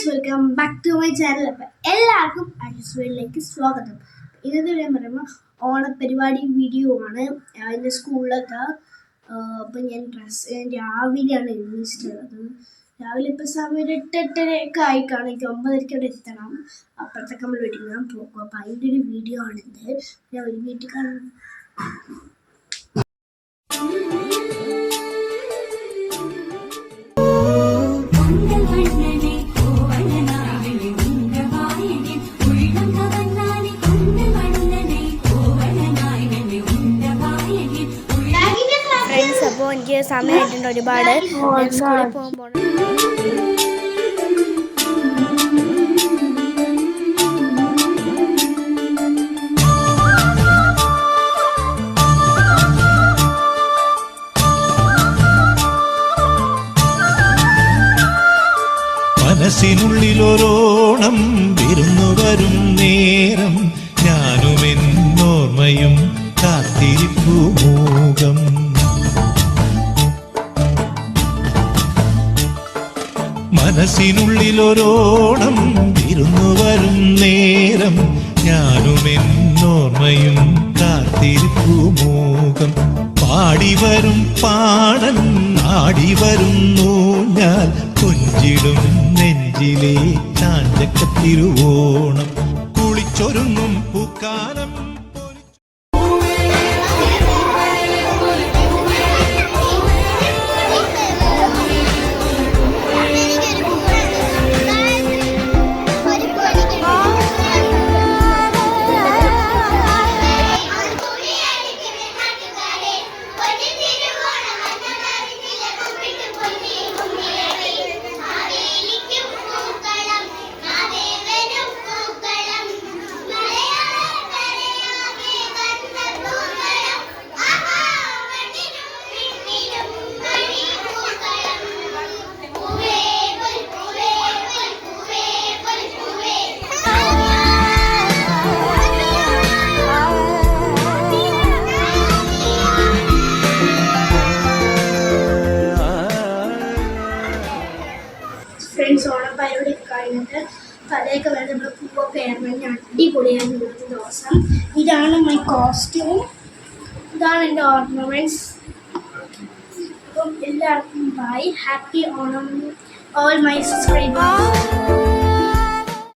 Guys, welcome back to my channel. അപ്പം എല്ലാവർക്കും ice വേൾഡിലേക്ക് സ്വാഗതം. ഇന്നത്തെ ഞാൻ പറയുമ്പോൾ ഓണപരിപാടി വീഡിയോ ആണ്. എൻ്റെ സ്കൂളിലൊക്കെ അപ്പം ഞാൻ രാവിലെയാണ് എഴുതിച്ചിട്ടുള്ളത്. രാവിലെ ഇപ്പോൾ സമയം 8:30 ആയി കാണും. എനിക്ക് 9:30 അവിടെ എത്തണം. അപ്പോഴത്തേക്ക് നമ്മൾ ഒരുങ്ങാൻ പോകും. അപ്പം അതിൻ്റെ ഒരു വീഡിയോ ആണിത്. ഞാൻ ഒരു വീട്ടിൽ കാണും. അപ്പോൾ എനിക്ക് സമയമായിട്ടുണ്ട് ഒരുപാട്. സ്കൂളിൽ പോകുമ്പോൾ മനസ്സിനുള്ളിലൊരോണം വിരുന്നു വരും നേരം ഞാനുമെന്നോർമ്മയും കാത്തിരിപ്പു മൂകം. മനസ്സിനുള്ളിലൊരോണം വിരുന്നു വരും നേരം ഞാനുമെന്നോർമ്മയും കാത്തിരിപ്പു മൂകം. പാടിവരും പാടൻ ആടിവരുന്നു ഞാൻ കൊഞ്ചിടും നെഞ്ചിലെ ചാഞ്ചക്കത്തിരുവോണം. കുളിച്ചൊരുങ്ങും പൂക്കാലം ഫ്രണ്ട്സ്. ഓണപ്പരിപാടി കഴിഞ്ഞിട്ട് തലയൊക്കെ വേണ്ട നമ്മൾ പൂവൊക്കെ ഇറങ്ങി അടിപൊളിയായിരുന്നു ഇന്നത്തെ ദിവസം. ഇതാണ് മൈ കോസ്റ്റ്യൂം, ഇതാണ് എൻ്റെ ഓർണമെൻറ്റ്സ്. അപ്പം എല്ലാവർക്കും bye. Happy Onam all my subscribers.